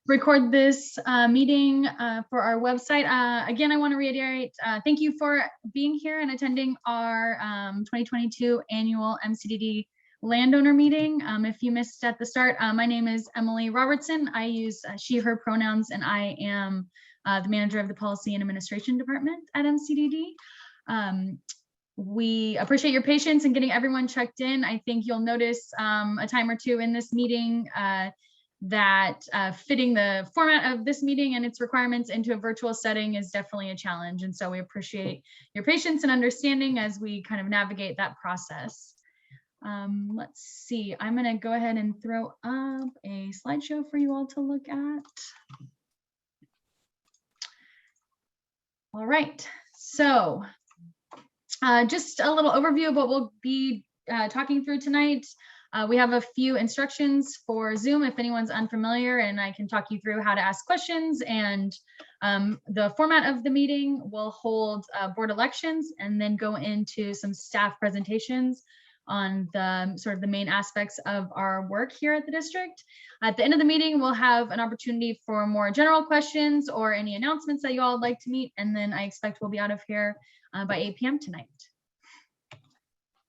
record this meeting for our website. Again, I want to reiterate, thank you for being here and attending our 2022 annual MCDD landowner meeting. If you missed at the start, my name is Emily Robertson. I use she, her pronouns, and I am the manager of the Policy and Administration Department at MCDD. We appreciate your patience in getting everyone checked in. I think you'll notice a time or two in this meeting that fitting the format of this meeting and its requirements into a virtual setting is definitely a challenge. And so we appreciate your patience and understanding as we kind of navigate that process. Let's see, I'm going to go ahead and throw up a slideshow for you all to look at. All right, so just a little overview of what we'll be talking through tonight. We have a few instructions for Zoom if anyone's unfamiliar, and I can talk you through how to ask questions. And the format of the meeting will hold board elections and then go into some staff presentations on the sort of the main aspects of our work here at the district. At the end of the meeting, we'll have an opportunity for more general questions or any announcements that you all would like to meet. And then I expect we'll be out of here by 8 p.m. tonight.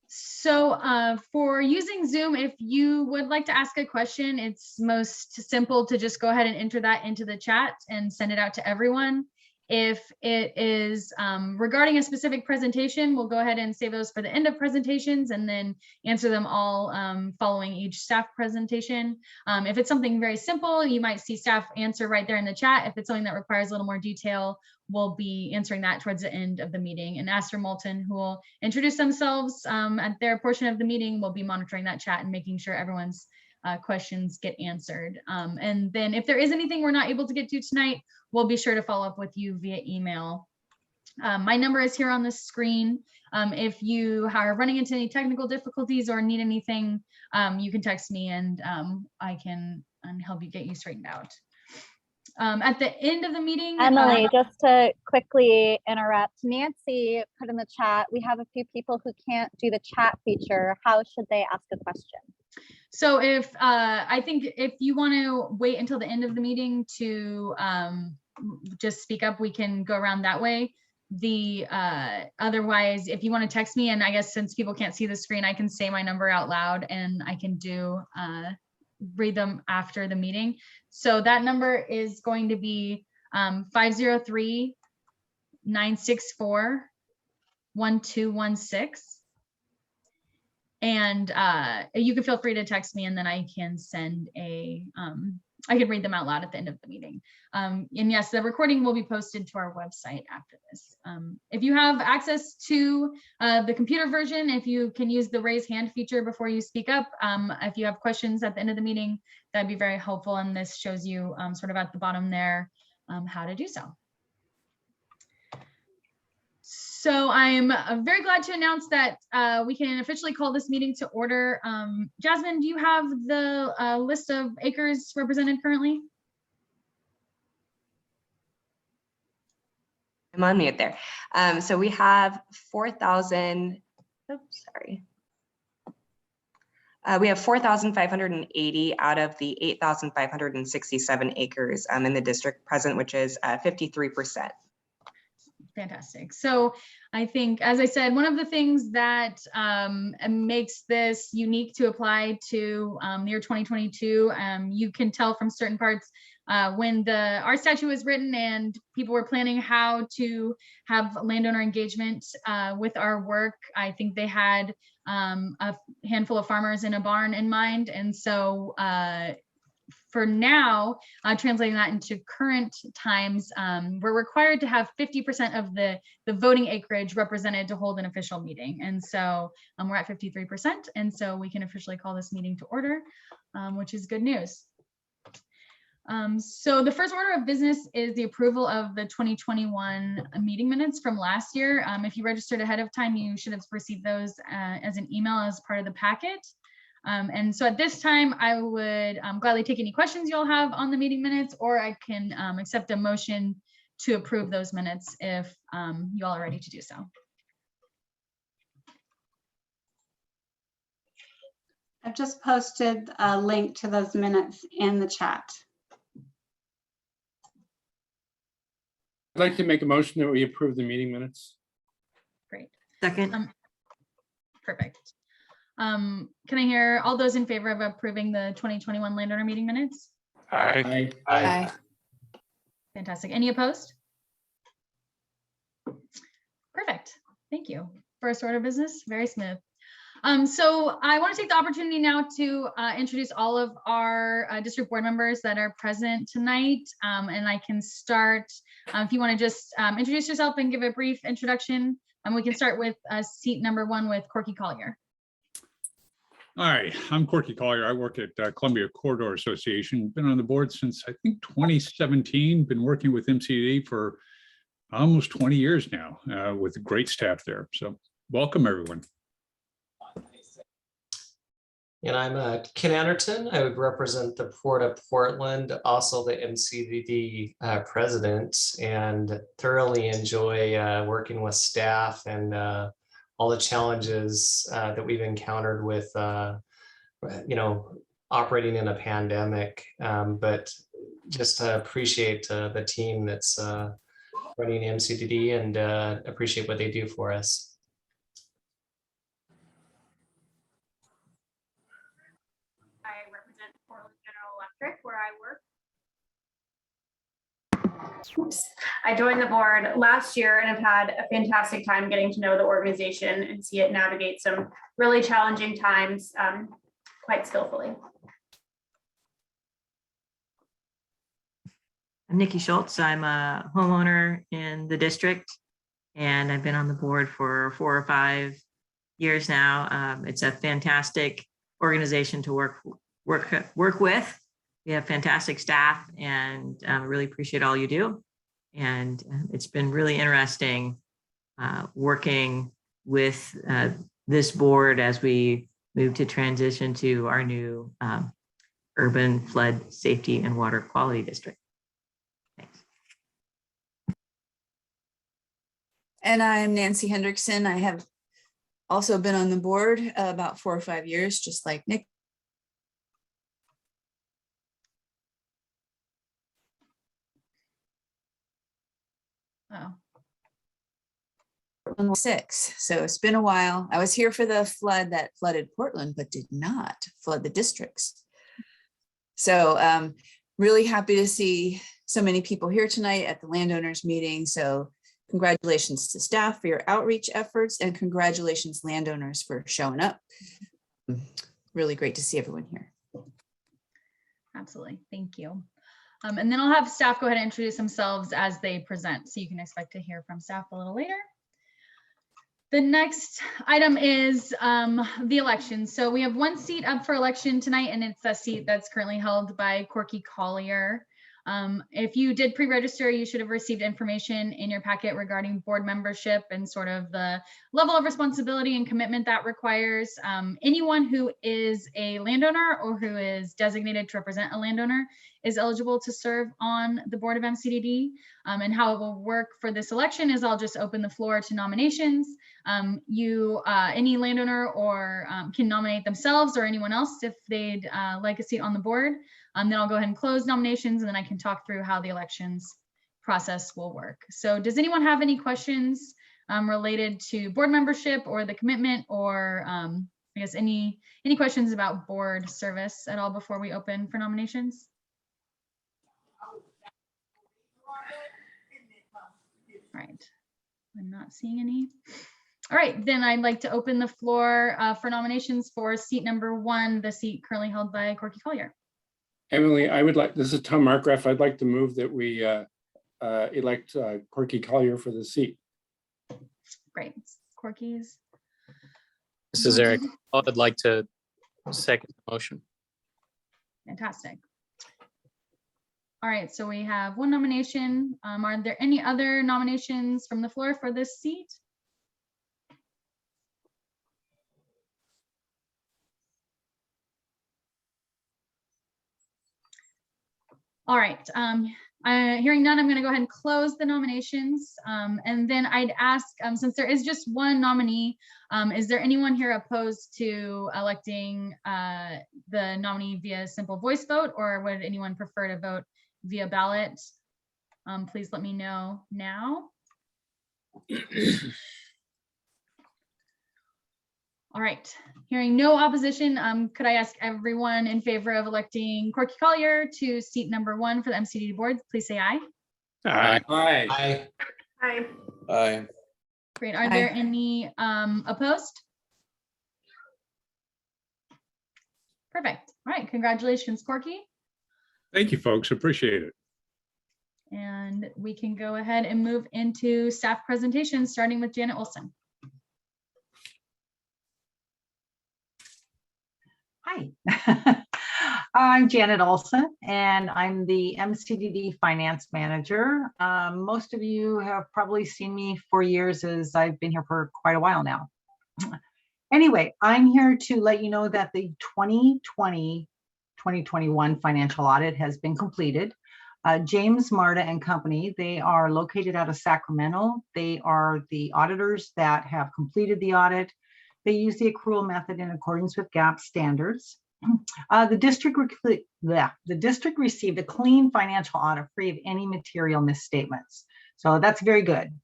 So for using Zoom, if you would like to ask a question, it's most simple to just go ahead and enter that into the chat and send it out to everyone. If it is regarding a specific presentation, we'll go ahead and save those for the end of presentations and then answer them all following each staff presentation. If it's something very simple, you might see staff answer right there in the chat. If it's something that requires a little more detail, we'll be answering that towards the end of the meeting. And Aster Moulton, who will introduce themselves at their portion of the meeting, will be monitoring that chat and making sure everyone's questions get answered. And then if there is anything we're not able to get to tonight, we'll be sure to follow up with you via email. My number is here on the screen. If you are running into any technical difficulties or need anything, you can text me and I can help you get you straightened out. At the end of the meeting, Emily, just to quickly interrupt, Nancy put in the chat, we have a few people who can't do the chat feature. How should they ask a question? So if I think if you want to wait until the end of the meeting to just speak up, we can go around that way. Otherwise, if you want to text me, and I guess since people can't see the screen, I can say my number out loud and I can read them after the meeting. So that number is going to be 503-964-1216. And you can feel free to text me and then I can send I can read them out loud at the end of the meeting. And yes, the recording will be posted to our website after this. If you have access to the computer version, if you can use the raise hand feature before you speak up, if you have questions at the end of the meeting, that'd be very helpful. And this shows you sort of at the bottom there how to do so. So I'm very glad to announce that we can officially call this meeting to order. Jasmine, do you have the list of acres represented currently? I'm on mute there. So we have 4,000, oops, sorry. We have 4,580 out of the 8,567 acres in the district present, which is 53%. Fantastic. So I think, as I said, one of the things that makes this unique to apply to the year 2022, you can tell from certain parts when our statute was written and people were planning how to have landowner engagement with our work, I think they had a handful of farmers in a barn in mind. And so for now, translating that into current times, we're required to have 50% of the voting acreage represented to hold an official meeting. And so we're at 53%. And so we can officially call this meeting to order, which is good news. So the first order of business is the approval of the 2021 meeting minutes from last year. If you registered ahead of time, you should have received those as an email as part of the packet. And so at this time, I would gladly take any questions you'll have on the meeting minutes, or I can accept a motion to approve those minutes if you all are ready to do so. I've just posted a link to those minutes in the chat. I'd like to make a motion that we approve the meeting minutes. Great. Second. Perfect. Can I hear all those in favor of approving the 2021 landowner meeting minutes? Aye. Aye. Fantastic. Any opposed? Perfect. Thank you. First order of business, very smooth. So I want to take the opportunity now to introduce all of our district board members that are present tonight. And I can start, if you want to just introduce yourself and give a brief introduction. And we can start with seat number 1 with Corky Collier. Hi, I'm Corky Collier. I work at Columbia Corridor Association. Been on the board since I think 2017. Been working with MCDD for almost 20 years now with a great staff there. So welcome, everyone. And I'm Ken Anderton. I would represent the Port of Portland, also the MCDD president, and thoroughly enjoy working with staff and all the challenges that we've encountered with, operating in a pandemic. But just appreciate the team that's running MCDD and appreciate what they do for us. I represent Portland General Electric, where I work. I joined the board last year and have had a fantastic time getting to know the organization and see it navigate some really challenging times quite skillfully. I'm Nikki Schultz. I'm a homeowner in the district, and I've been on the board for 4 or 5 years now. It's a fantastic organization to work with. We have fantastic staff, and really appreciate all you do. And it's been really interesting working with this board as we move to transition to our new urban flood safety and water quality district. Thanks. And I'm Nancy Hendrickson. I have also been on the board about 4 or 5 years, just like Nick. Oh, 6. So it's been a while. I was here for the flood that flooded Portland, but did not flood the districts. So really happy to see so many people here tonight at the landowners meeting. So congratulations to staff for your outreach efforts, and congratulations landowners for showing up. Really great to see everyone here. absolutely. Thank you. And then I'll have staff go ahead and introduce themselves as they present. So you can expect to hear from staff a little later. The next item is the election. So we have 1 seat up for election tonight, and it's a seat that's currently held by Corky Collier. If you did pre-register, you should have received information in your packet regarding board membership and sort of the level of responsibility and commitment that requires. Anyone who is a landowner or who is designated to represent a landowner is eligible to serve on the board of MCDD. And how it will work for this election is I'll just open the floor to nominations. Any landowner or can nominate themselves or anyone else if they'd like a seat on the board. Then I'll go ahead and close nominations, and then I can talk through how the elections process will work. So does anyone have any questions related to board membership or the commitment, or I guess any questions about board service at all before we open for nominations? All right, I'm not seeing any. All right, then I'd like to open the floor for nominations for seat number 1, the seat currently held by Corky Collier. Emily, this is Tom Markgraf. I'd like to move that we elect Corky Collier for the seat. Great, Corky's. This is Eric. I'd like to second the motion. Fantastic. All right, so we have 1 nomination. Are there any other nominations from the floor for this seat? All right, hearing none, I'm going to go ahead and close the nominations. And then I'd ask, since there is just 1 nominee, is there anyone here opposed to electing the nominee via simple voice vote, or would anyone prefer to vote via ballot? please let me know now. All right, hearing no opposition, could I ask everyone in favor of electing Corky Collier to seat number 1 for the MCDD board? Please say aye. Aye. Aye. Hi. Aye. Great. Are there any opposed? Perfect. All right. Congratulations, Corky. Thank you, folks. Appreciate it. And we can go ahead and move into staff presentations, starting with Janet Olson. Hi, I'm Janet Olson, and I'm the MCDD Finance Manager. Most of you have probably seen me for years, as I've been here for quite a while now. Anyway, I'm here to let you know that the 2020-2021 financial audit has been completed. James Marta and Company, they are located out of Sacramento. They are the auditors that have completed the audit. They use the accrual method in accordance with GAAP standards. The district received a clean financial audit free of any material misstatements. So that's very good.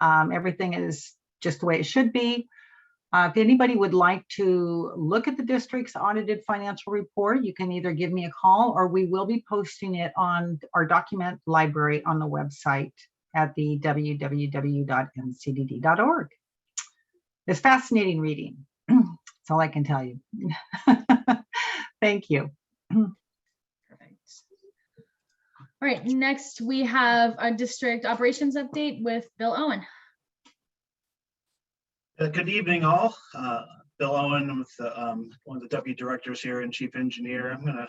Everything is just the way it should be. If anybody would like to look at the district's audited financial report, you can either give me a call, or we will be posting it on our document library on the website at the www.mcdd.org. It's fascinating reading. That's all I can tell you. Thank you. Perfect. All right, next we have a district operations update with Bill Owen. Good evening, all. Bill Owen with one of the deputy directors here and chief engineer. I'm going to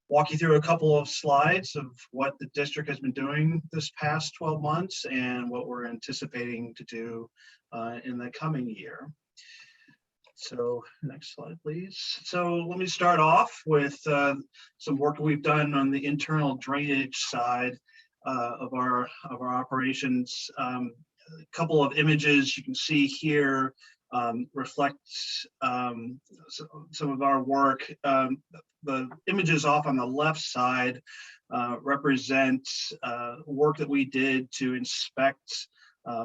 walk you through a couple of slides of what the district has been doing this past 12 months and what we're anticipating to do in the coming year. So next slide, please. So let me start off with some work we've done on the internal drainage side of our operations. A couple of images you can see here reflect some of our work. The images off on the left side represent work that we did to inspect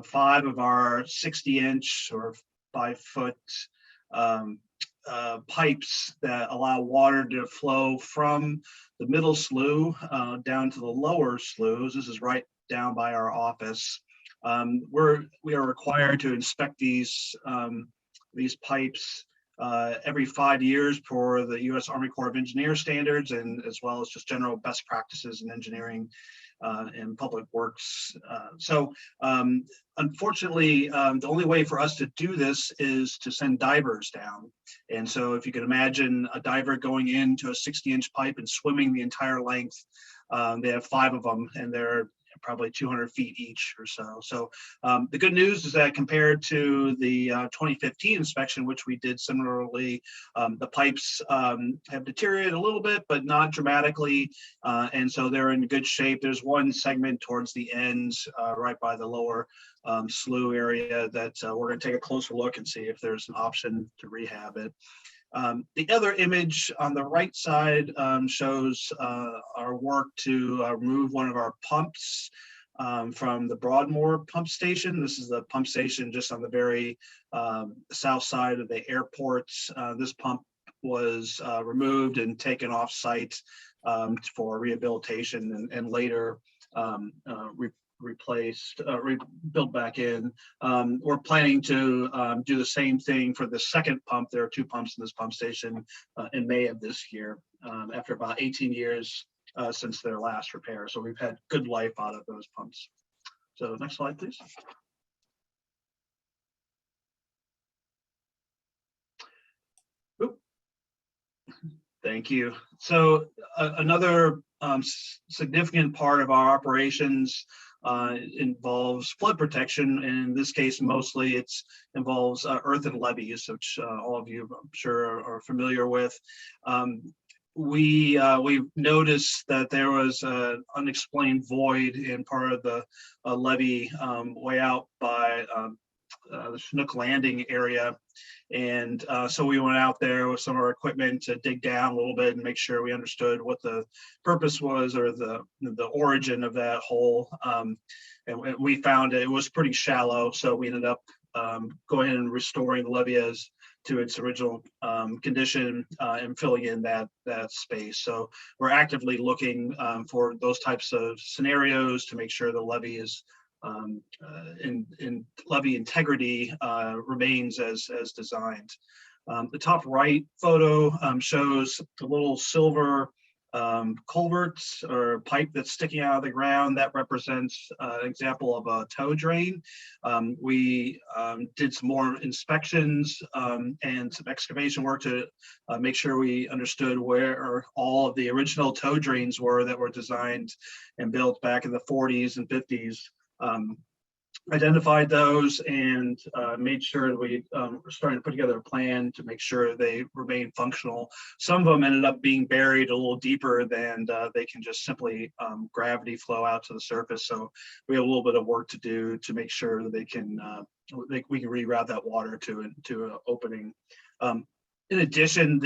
5 of our 60-inch or 5-foot pipes that allow water to flow from the middle slough down to the lower sloughs. This is right down by our office. We are required to inspect these pipes every 5 years per the U.S. Army Corps of Engineers standards, and as well as just general best practices in engineering and public works. Unfortunately, the only way for us to do this is to send divers down. And so if you can imagine a diver going into a 60-inch pipe and swimming the entire length, they have 5 of them, and they're probably 200 feet each or so. So the good news is that compared to the 2015 inspection, which we did similarly, the pipes have deteriorated a little bit, but not dramatically. And so they're in good shape. There's one segment towards the end, right by the lower slough area, that we're going to take a closer look and see if there's an option to rehab it. The other image on the right side shows our work to remove one of our pumps from the Broadmoor pump station. This is the pump station just on the very south side of the airport. This pump was removed and taken off site for rehabilitation and later rebuilt back in. We're planning to do the same thing for the second pump. There are 2 pumps in this pump station in May of this year, after about 18 years since their last repair. So we've had good life out of those pumps. So next slide, please. Oop. Thank you. So another significant part of our operations involves flood protection, and in this case mostly it involves earthen levees, which all of you I'm sure are familiar with. We've noticed that there was an unexplained void in part of the levee way out by Chinook Landing area. And so we went out there with some of our equipment to dig down a little bit and make sure we understood what the purpose was, or the origin of that hole. And we found it was pretty shallow, so we ended up going in and restoring the levee to its original condition and filling in that space. So we're actively looking for those types of scenarios to make sure the levee is in levee integrity remains as designed. The top right photo shows a little silver culvert or pipe that's sticking out of the ground. That represents an example of a tow drain. We did some more inspections and some excavation work to make sure we understood where all of the original tow drains were that were designed and built back in the 40s and 50s. Identified those and made sure that we were starting to put together a plan to make sure they remain functional. Some of them ended up being buried a little deeper than they can just simply gravity flow out to the surface. So we have a little bit of work to do to make sure that we can reroute that water to an opening. In addition,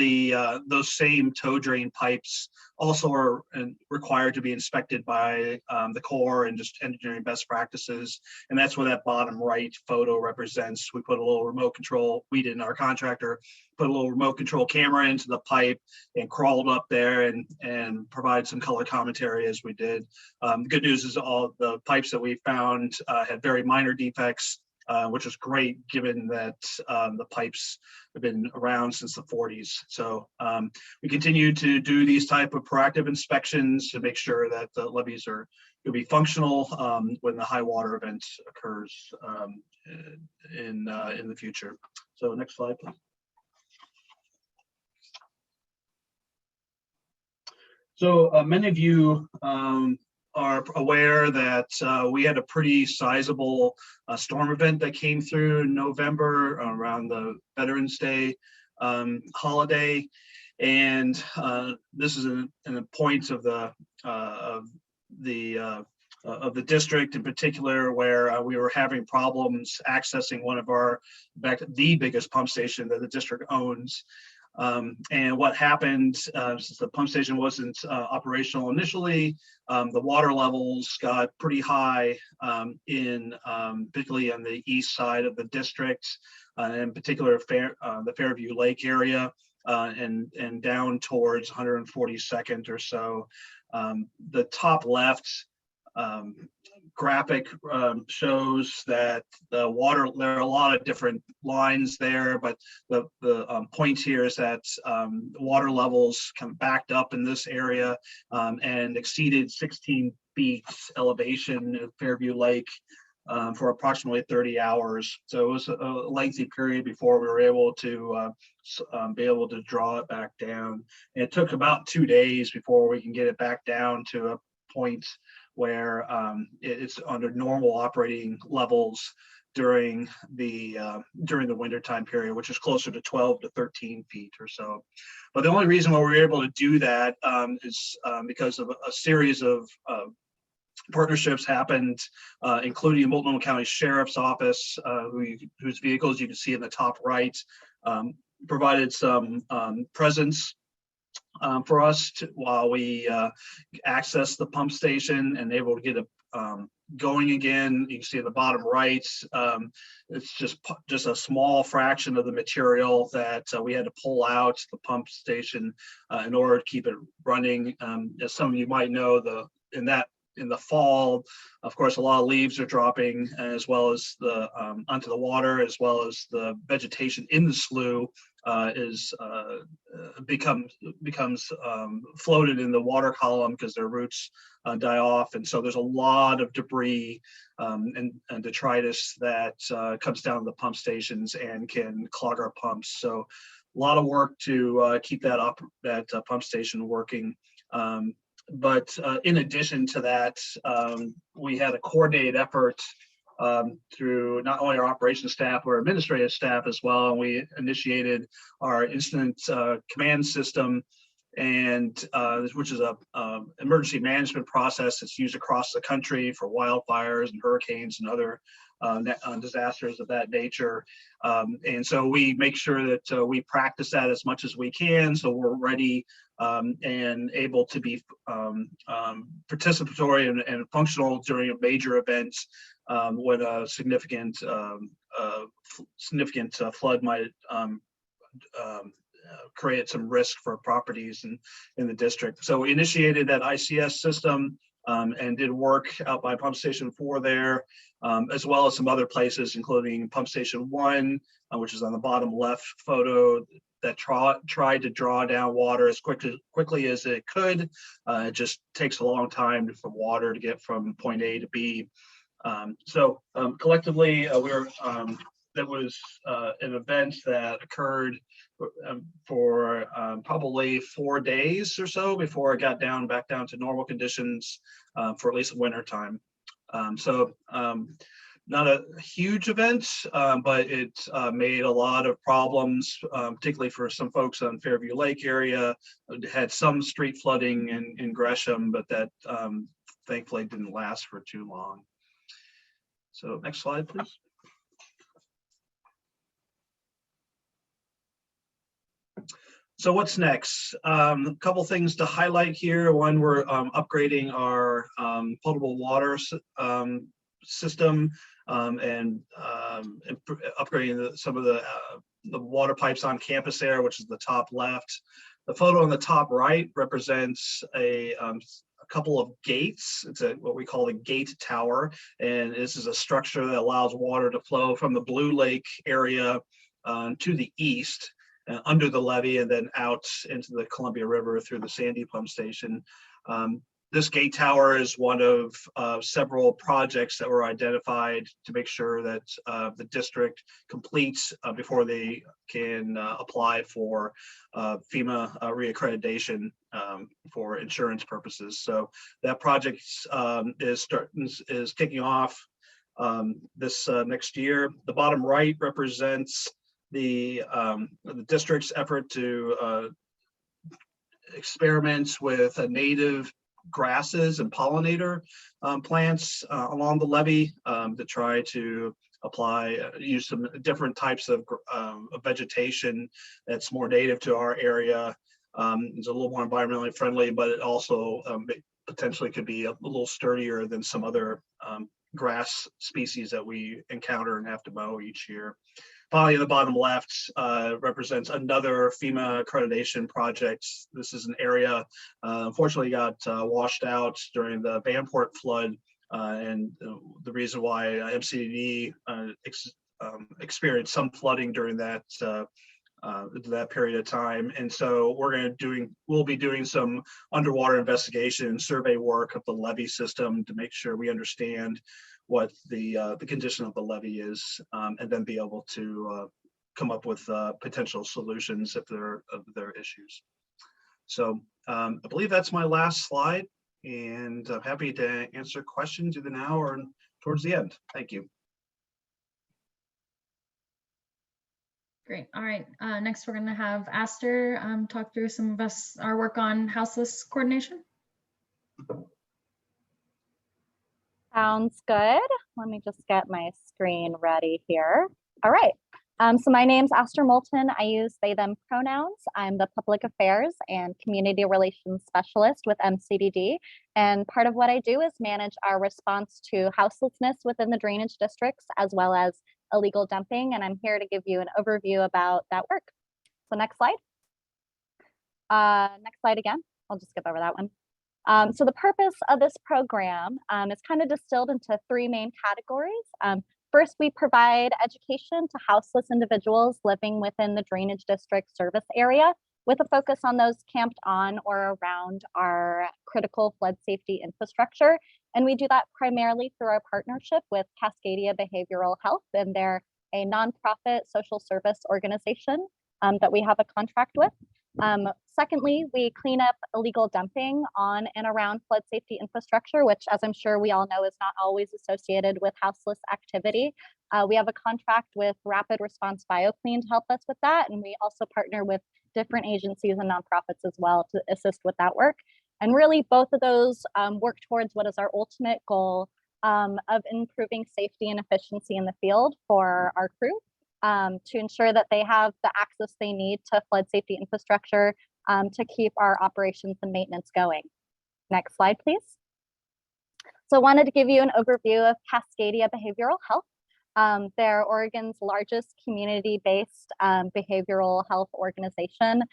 those same tow drain pipes also are required to be inspected by the Corps and just engineering best practices. And that's what that bottom right photo represents. We put a little remote control, we didn't, our contractor, put a little remote control camera into the pipe and crawled up there and provide some color commentary as we did. The good news is all the pipes that we found had very minor defects, which is great given that the pipes have been around since the 40s. So we continue to do these type of proactive inspections to make sure that the levees are going to be functional when the high water event occurs in the future. So next slide, please. So many of you are aware that we had a pretty sizable storm event that came through in November around the Veterans Day holiday, and this is a point of the district in particular where we were having problems accessing one of the biggest pump station that the district owns. And what happened, since the pump station wasn't operational initially, the water levels got pretty high particularly on the east side of the district, in particular the Fairview Lake area, and down towards 142nd or so. The top left graphic shows that the water, there are a lot of different lines there, but the point here is that water levels kind of backed up in this area and exceeded 16 feet elevation at Fairview Lake for approximately 30 hours. So it was a lengthy period before we were able to draw it back down. And it took about 2 days before we can get it back down to a point where it's under normal operating levels during the winter time period, which is closer to 12 to 13 feet or so. But the only reason why we were able to do that is because of a series of partnerships happened, including Multnomah County Sheriff's Office, whose vehicles you can see in the top right, provided some presence for us while we access the pump station and able to get it going again. You can see at the bottom right, it's just a small fraction of the material that we had to pull out the pump station in order to keep it running. As some of you might know, in the fall, of course, a lot of leaves are dropping, as well as onto the water, as well as the vegetation in the slough becomes floated in the water column because their roots die off, and so there's a lot of debris and detritus that comes down to the pump stations and can clog our pumps. So a lot of work to keep that pump station working. But in addition to that, we had a coordinated effort through not only our operations staff, but our administrative staff as well. And we initiated our incident command system, and which is a emergency management process that's used across the country for wildfires and hurricanes and other disasters of that nature. And so we make sure that we practice that as much as we can, so we're ready and able to be participatory and functional during a major event when a significant flood might create some risk for properties in the district. So we initiated that ICS system and did work out by Pump Station 4 there, as well as some other places, including Pump Station 1, which is on the bottom left photo, that tried to draw down water as quickly as it could. It just takes a long time for water to get from point A to B. So collectively, that was an event that occurred for probably 4 days or so before it got back down to normal conditions for at least winter time. Not a huge event, but it made a lot of problems, particularly for some folks on Fairview Lake area. It had some street flooding in Gresham, but that thankfully didn't last for too long. So next slide, please. So what's next? A couple things to highlight here. One, we're upgrading our potable water system and upgrading some of the water pipes on campus there, which is the top left. The photo on the top right represents a couple of gates. It's what we call a gate tower, and this is a structure that allows water to flow from the Blue Lake area to the east under the levee and then out into the Columbia River through the Sandy Pump Station. This gate tower is one of several projects that were identified to make sure that the district completes before they can apply for FEMA reaccreditation for insurance purposes. So that project is kicking off this next year. The bottom right represents the district's effort to experiment with a native grasses and pollinator plants along the levee to try to use some different types of vegetation that's more native to our area. It's a little more environmentally friendly, but it also potentially could be a little sturdier than some other grass species that we encounter and have to mow each year. Finally, the bottom left represents another FEMA accreditation project. This is an area, unfortunately, got washed out during the Vanport flood, and the reason why MCDD experienced some flooding during that period of time. And so we'll be doing some underwater investigation and survey work of the levee system to make sure we understand what the condition of the levee is, and then be able to come up with potential solutions if there are issues. So I believe that's my last slide, and I'm happy to answer questions either now or towards the end. Thank you. Great. All right. Next, we're going to have Aster talk through some of our work on houseless coordination. Sounds good. Let me just get my screen ready here. All right. So my name's Aster Moulton. I use they, them pronouns. I'm the Public Affairs and Community Relations Specialist with MCDD. And part of what I do is manage our response to houselessness within the drainage districts, as well as illegal dumping. And I'm here to give you an overview about that work. So next slide. Next slide again. I'll just skip over that one. So the purpose of this program is kind of distilled into three main categories. First, we provide education to houseless individuals living within the drainage district service area with a focus on those camped on or around our critical flood safety infrastructure. And we do that primarily through our partnership with Cascadia Behavioral Health, and they're a nonprofit social service organization that we have a contract with. Secondly, we clean up illegal dumping on and around flood safety infrastructure, which, as I'm sure we all know, is not always associated with houseless activity. We have a contract with Rapid Response BioClean to help us with that. And we also partner with different agencies and nonprofits as well to assist with that work. And really, both of those work towards what is our ultimate goal, of improving safety and efficiency in the field for our crew to ensure that they have the access they need to flood safety infrastructure to keep our operations and maintenance going. Next slide, please. So I wanted to give you an overview of Cascadia Behavioral Health. They're Oregon's largest community-based behavioral health organization.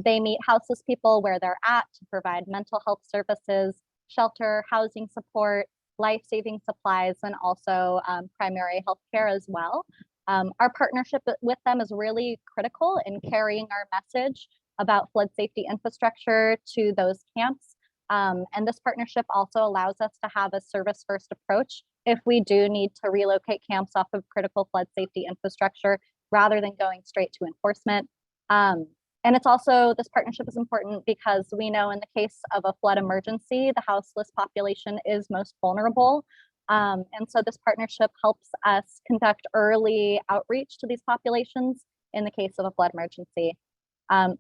They meet houseless people where they're at to provide mental health services, shelter, housing support, life-saving supplies, and also primary health care as well. Our partnership with them is really critical in carrying our message about flood safety infrastructure to those camps. And this partnership also allows us to have a service-first approach if we do need to relocate camps off of critical flood safety infrastructure rather than going straight to enforcement. And it's also, this partnership is important because we know in the case of a flood emergency, the houseless population is most vulnerable. And so this partnership helps us conduct early outreach to these populations in the case of a flood emergency.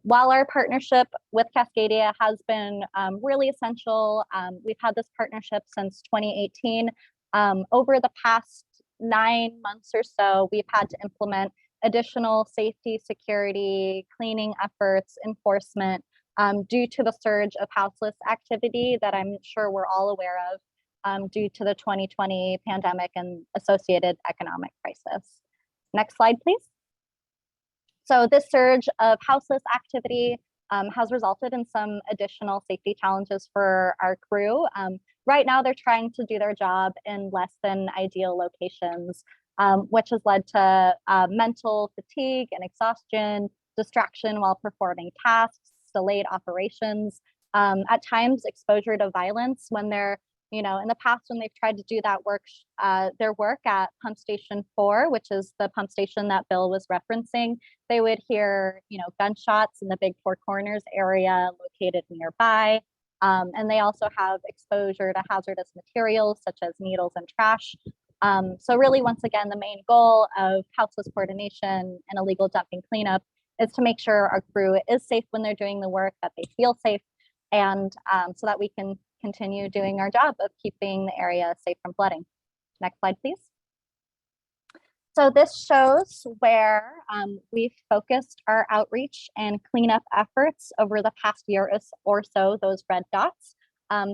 While our partnership with Cascadia has been really essential, we've had this partnership since 2018. Over the past 9 months or so, we've had to implement additional safety, security, cleaning efforts, enforcement due to the surge of houseless activity that I'm sure we're all aware of due to the 2020 pandemic and associated economic crisis. Next slide, please. So this surge of houseless activity has resulted in some additional safety challenges for our crew. Right now, they're trying to do their job in less than ideal locations, which has led to mental fatigue and exhaustion, distraction while performing tasks, delayed operations, at times exposure to violence when they're, in the past when they've tried to do that work, their work at Pump Station 4, which is the pump station that Bill was referencing, they would hear, gunshots in the Big Four Corners area located nearby. And they also have exposure to hazardous materials such as needles and trash. So really, once again, the main goal of houseless coordination and illegal dumping cleanup is to make sure our crew is safe when they're doing the work, that they feel safe, and so that we can continue doing our job of keeping the area safe from flooding. Next slide, please. So this shows where we've focused our outreach and cleanup efforts over the past year or so, those red dots.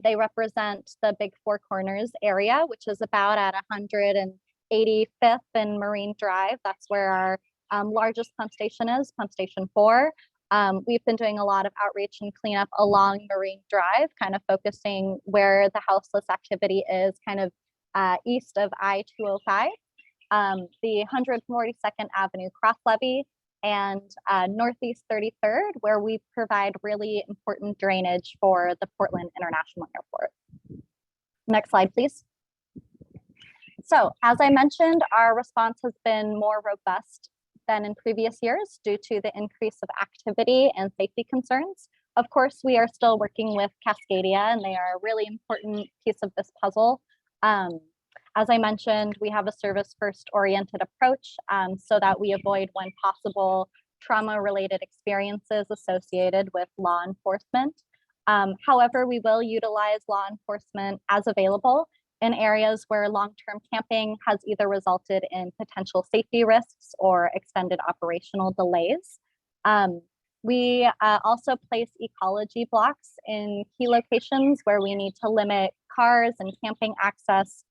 They represent the Big Four Corners area, which is about at 185th and Marine Drive. That's where our largest pump station is, Pump Station 4. We've been doing a lot of outreach and cleanup along Marine Drive, kind of focusing where the houseless activity is kind of east of I-205, the 142nd Avenue cross levee, and Northeast 33rd, where we provide really important drainage for the Portland International Airport. Next slide, please. So as I mentioned, our response has been more robust than in previous years due to the increase of activity and safety concerns. Of course, we are still working with Cascadia, and they are a really important piece of this puzzle. As I mentioned, we have a service-first oriented approach so that we avoid when possible trauma-related experiences associated with law enforcement. However, we will utilize law enforcement as available in areas where long-term camping has either resulted in potential safety risks or extended operational delays. We also place ecology blocks in key locations where we need to limit cars and camping access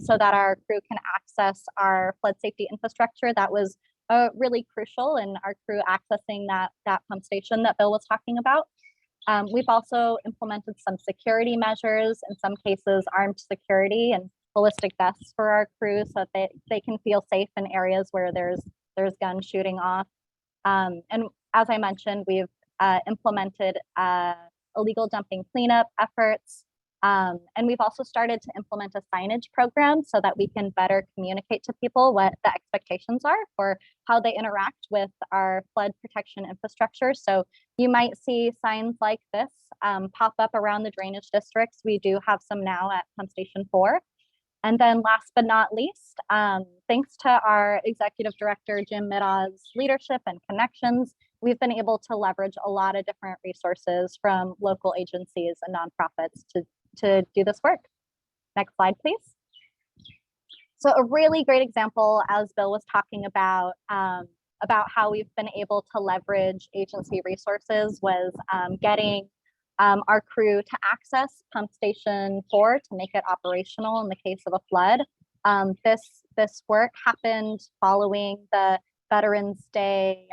so that our crew can access our flood safety infrastructure. That was really crucial in our crew accessing that pump station that Bill was talking about. We've also implemented some security measures, in some cases armed security and ballistic vests for our crew so that they can feel safe in areas where there's guns shooting off. And as I mentioned, we've implemented illegal dumping cleanup efforts. And we've also started to implement a signage program so that we can better communicate to people what the expectations are for how they interact with our flood protection infrastructure. So you might see signs like this pop up around the drainage districts. We do have some now at Pump Station 4. And then last but not least, thanks to our executive director, Jim Middaw's leadership and connections, we've been able to leverage a lot of different resources from local agencies and nonprofits to do this work. Next slide, please. So a really great example, as Bill was talking about how we've been able to leverage agency resources was getting our crew to access pump station 4 to make it operational in the case of a flood. This work happened following the Veterans Day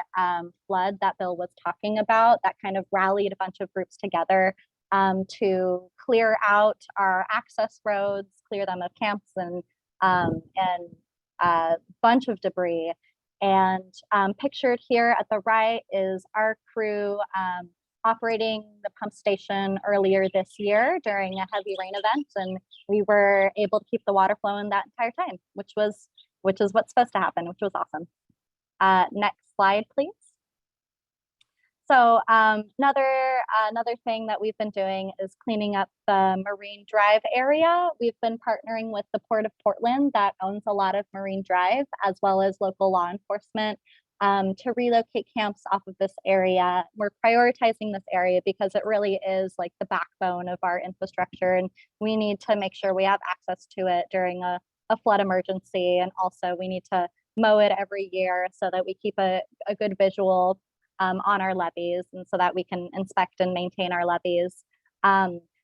flood that Bill was talking about, that kind of rallied a bunch of groups together to clear out our access roads, clear them of camps and a bunch of debris. And pictured here at the right is our crew operating the pump station earlier this year during a heavy rain event, and we were able to keep the water flowing that entire time, which is what's supposed to happen, which was awesome. Next slide, please. So another thing that we've been doing is cleaning up the Marine Drive area. We've been partnering with the Port of Portland that owns a lot of Marine Drive, as well as local law enforcement, to relocate camps off of this area. We're prioritizing this area because it really is like the backbone of our infrastructure, and we need to make sure we have access to it during a flood emergency. And also we need to mow it every year so that we keep a good visual on our levees, and so that we can inspect and maintain our levees.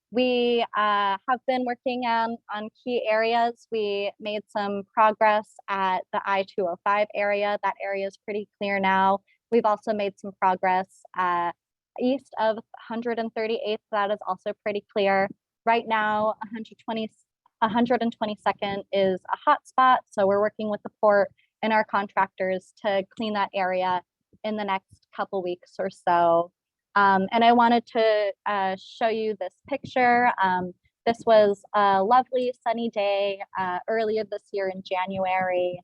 We have been working on key areas. We made some progress at the I-205 area. That area is pretty clear now. We've also made some progress east of 138th. That is also pretty clear. Right now, 122nd is a hot spot. So we're working with the port and our contractors to clean that area in the next couple weeks or so. And I wanted to show you this picture. This was a lovely sunny day earlier this year in January.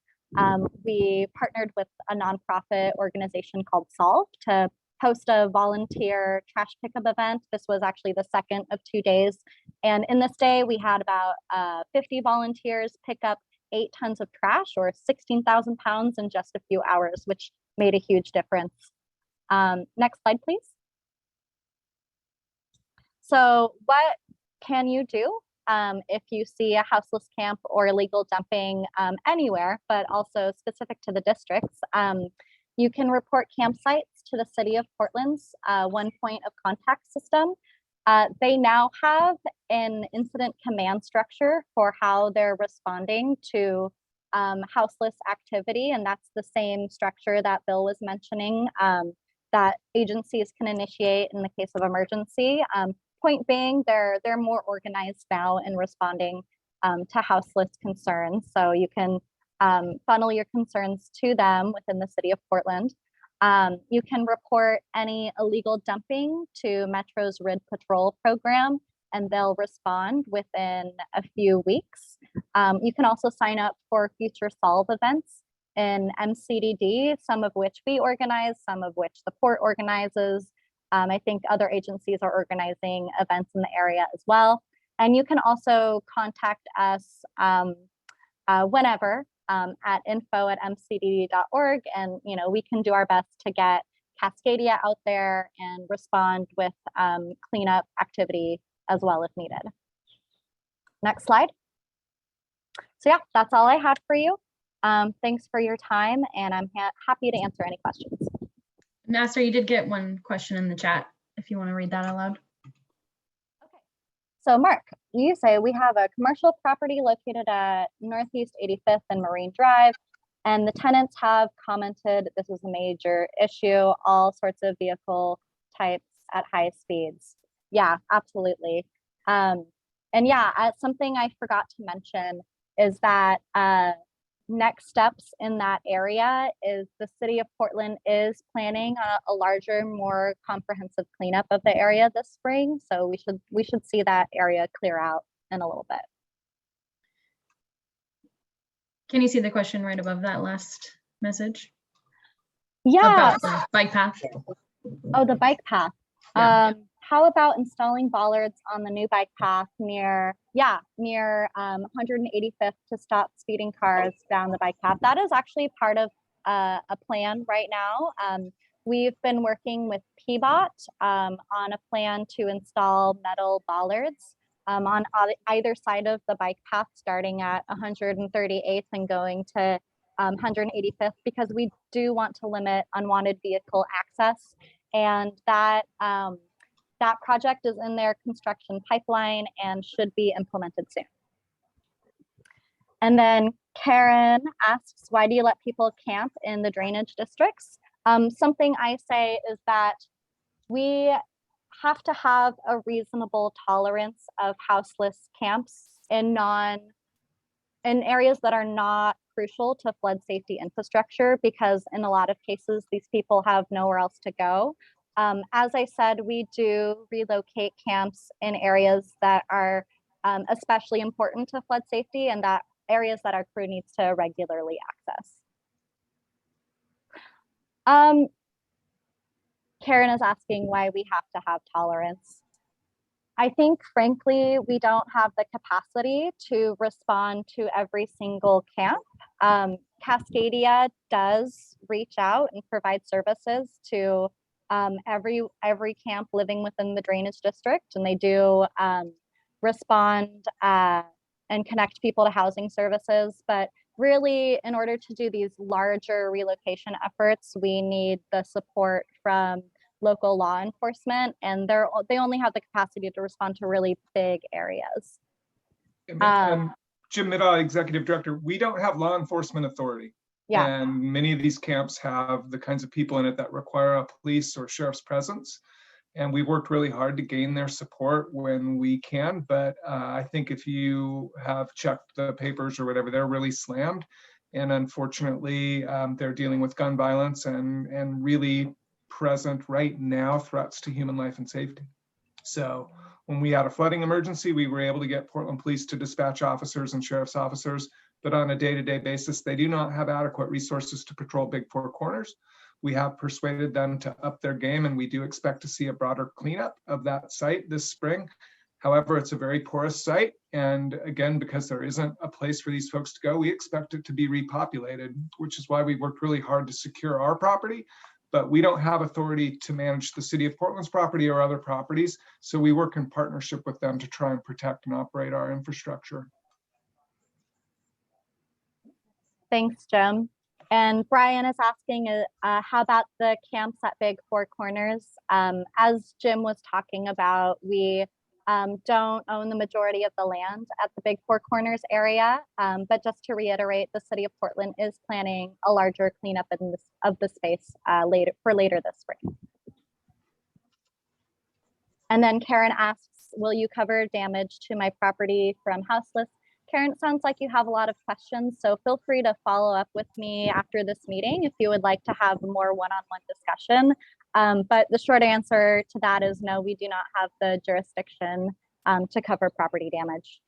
We partnered with a nonprofit organization called Solve to host a volunteer trash pickup event. This was actually the second of 2 days. And in this day, we had about 50 volunteers pick up 8 tons of trash, or 16,000 pounds, in just a few hours, which made a huge difference. Next slide, please. So what can you do if you see a houseless camp or illegal dumping anywhere, but also specific to the districts? You can report campsites to the City of Portland's one point of contact system. They now have an incident command structure for how they're responding to houseless activity, and that's the same structure that Bill was mentioning that agencies can initiate in the case of emergency. Point being, they're more organized now in responding to houseless concerns. So you can funnel your concerns to them within the City of Portland. You can report any illegal dumping to Metro's RID Patrol program, and they'll respond within a few weeks. You can also sign up for future Solve events in MCDD, some of which we organize, some of which the port organizes. I think other agencies are organizing events in the area as well. And you can also contact us whenever at info@mcdd.org, and we can do our best to get Cascadia out there and respond with cleanup activity as well if needed. Next slide. So yeah, that's all I had for you. Thanks for your time, and I'm happy to answer any questions. Nasser, you did get one question in the chat, if you want to read that out loud. Okay. So Mark, you say we have a commercial property located at Northeast 85th and Marine Drive, and the tenants have commented this is a major issue, all sorts of vehicle types at high speeds. Yeah, absolutely. And yeah, something I forgot to mention is that next steps in that area is the City of Portland is planning a larger, more comprehensive cleanup of the area this spring. So we should see that area clear out in a little bit. Can you see the question right above that last message? Yeah. About the bike path. Oh, the bike path. Yeah. How about installing bollards on the new bike path near 185th to stop speeding cars down the bike path? That is actually part of a plan right now. We've been working with PBOT on a plan to install metal bollards on either side of the bike path, starting at 138th and going to 185th, because we do want to limit unwanted vehicle access. And that that project is in their construction pipeline and should be implemented soon. And then Karen asks, why do you let people camp in the drainage districts? Something I say is that we have to have a reasonable tolerance of houseless camps in areas that are not crucial to flood safety infrastructure, because in a lot of cases, these people have nowhere else to go. As I said, we do relocate camps in areas that are especially important to flood safety, and that areas that our crew needs to regularly access. Karen is asking why we have to have tolerance. I think, frankly, we don't have the capacity to respond to every single camp. Cascadia does reach out and provide services to every camp living within the drainage district, and they do respond and connect people to housing services. But really, in order to do these larger relocation efforts, we need the support from local law enforcement, and they only have the capacity to respond to really big areas. Jim Middaugh, Executive Director, we don't have law enforcement authority. Yeah. And many of these camps have the kinds of people in it that require a police or sheriff's presence. And we worked really hard to gain their support when we can. But I think if you have checked the papers or whatever, they're really slammed. And unfortunately, they're dealing with gun violence and really present right now threats to human life and safety. So when we had a flooding emergency, we were able to get Portland Police to dispatch officers and sheriff's officers. But on a day-to-day basis, they do not have adequate resources to patrol Big Four Corners. We have persuaded them to up their game, and we do expect to see a broader cleanup of that site this spring. However, it's a very porous site. And again, because there isn't a place for these folks to go, we expect it to be repopulated, which is why we worked really hard to secure our property. But we don't have authority to manage the city of Portland's property or other properties. So we work in partnership with them to try and protect and operate our infrastructure. Thanks, Jim. And Brian is asking, how about the camps at Big Four Corners? As Jim was talking about, we don't own the majority of the land at the Big Four Corners area. But just to reiterate, the city of Portland is planning a larger cleanup of the space later this spring. And then Karen asks, will you cover damage to my property from Houseless? Karen, it sounds like you have a lot of questions, so feel free to follow up with me after this meeting if you would like to have more one-on-one discussion. But the short answer to that is no, we do not have the jurisdiction to cover property damage.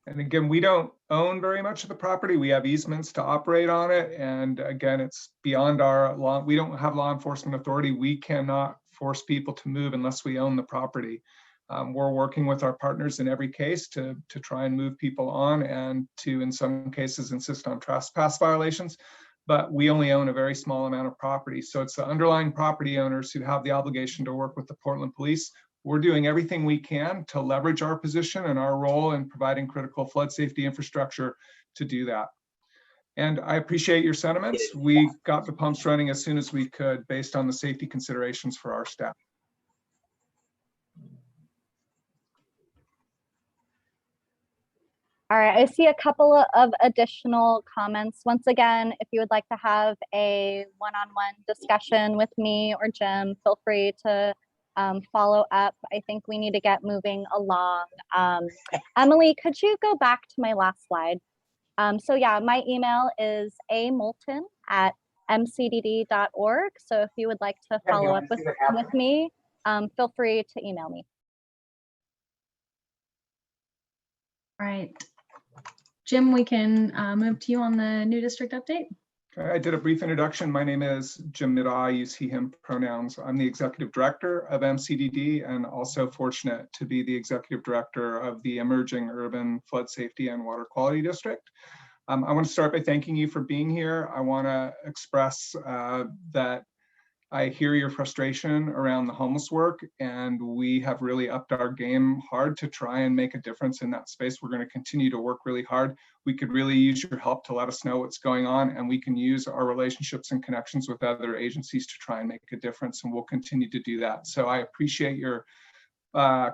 And again, we don't own very much of the property. We have easements to operate on it. And again, it's beyond our law. We don't have law enforcement authority. We cannot force people to move unless we own the property. We're working with our partners in every case to try and move people on and to, in some cases, insist on trespass violations. But we only own a very small amount of property. So it's the underlying property owners who have the obligation to work with the Portland Police. We're doing everything we can to leverage our position and our role in providing critical flood safety infrastructure to do that. And I appreciate your sentiments. We got the pumps running as soon as we could based on the safety considerations for our staff. All right, I see a couple of additional comments. Once again, if you would like to have a one-on-one discussion with me or Jim, feel free to follow up. I think we need to get moving along. Emily, could you go back to my last slide? So yeah, my email is amoulton@mcdd.org. So if you would like to follow up with me, feel free to email me. All right. Jim, we can move to you on the new district update. I did a brief introduction. My name is Jim Middaugh. I use he, him pronouns. I'm the executive director of MCDD and also fortunate to be the executive director of the emerging urban flood safety and water quality district. I want to start by thanking you for being here. I want to express that I hear your frustration around the homeless work, and we have really upped our game hard to try and make a difference in that space. We're going to continue to work really hard. We could really use your help to let us know what's going on, and we can use our relationships and connections with other agencies to try and make a difference, and we'll continue to do that. So I appreciate your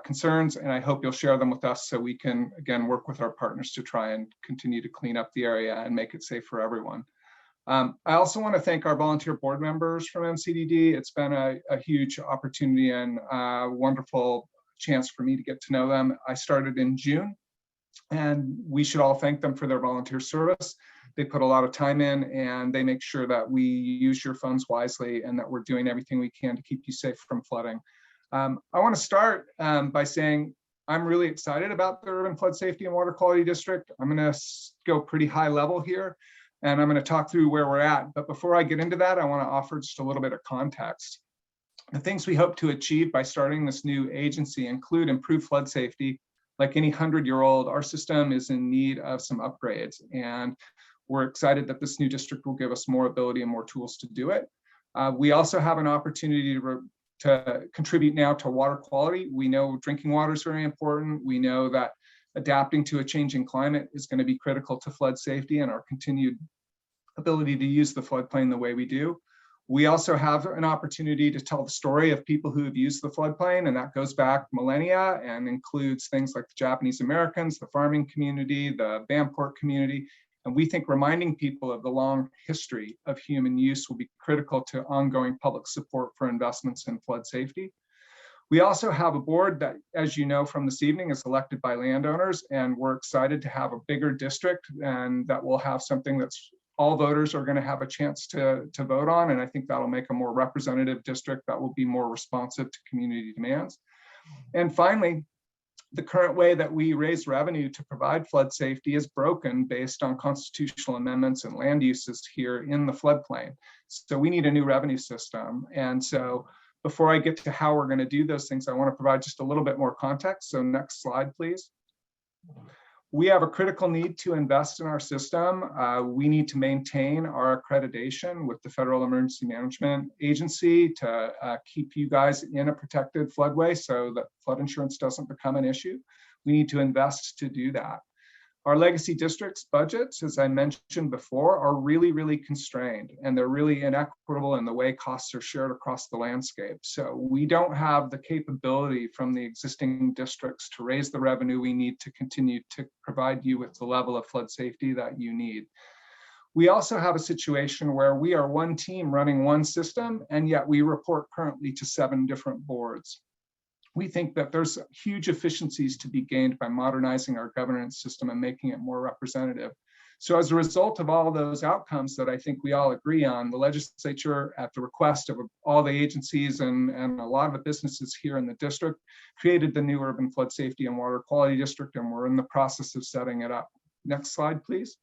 concerns, and I hope you'll share them with us so we can, again, work with our partners to try and continue to clean up the area and make it safe for everyone. I also want to thank our volunteer board members from MCDD. It's been a huge opportunity and a wonderful chance for me to get to know them. I started in June, and we should all thank them for their volunteer service. They put a lot of time in, and they make sure that we use your funds wisely and that we're doing everything we can to keep you safe from flooding. I want to start by saying I'm really excited about the Urban Flood Safety and Water Quality District. I'm going to go pretty high level here, and I'm going to talk through where we're at. But before I get into that, I want to offer just a little bit of context. The things we hope to achieve by starting this new agency include improved flood safety. Like any 100-year-old, our system is in need of some upgrades, and we're excited that this new district will give us more ability and more tools to do it. We also have an opportunity to contribute now to water quality. We know drinking water is very important. We know that adapting to a changing climate is going to be critical to flood safety and our continued ability to use the floodplain the way we do. We also have an opportunity to tell the story of people who have used the floodplain, and that goes back millennia and includes things like the Japanese Americans, the farming community, the Vanport community. And we think reminding people of the long history of human use will be critical to ongoing public support for investments in flood safety. We also have a board that, as you know from this evening, is elected by landowners, and we're excited to have a bigger district, and that will have something that's all voters are going to have a chance to vote on. And I think that'll make a more representative district that will be more responsive to community demands. And finally, the current way that we raise revenue to provide flood safety is broken based on constitutional amendments and land uses here in the floodplain. So we need a new revenue system. And so before I get to how we're going to do those things, I want to provide just a little bit more context. So next slide, please. We have a critical need to invest in our system. We need to maintain our accreditation with the Federal Emergency Management Agency to keep you guys in a protected floodway so that flood insurance doesn't become an issue. We need to invest to do that. Our legacy districts budgets, as I mentioned before, are really, really constrained, and they're really inequitable in the way costs are shared across the landscape. So we don't have the capability from the existing districts to raise the revenue we need to continue to provide you with the level of flood safety that you need. We also have a situation where we are one team running one system, and yet we report currently to 7 different boards. We think that there's huge efficiencies to be gained by modernizing our governance system and making it more representative. So as a result of all of those outcomes that I think we all agree on, the legislature, at the request of all the agencies and a lot of the businesses here in the district, created the new Urban Flood Safety and Water Quality District, and we're in the process of setting it up. Next slide, please.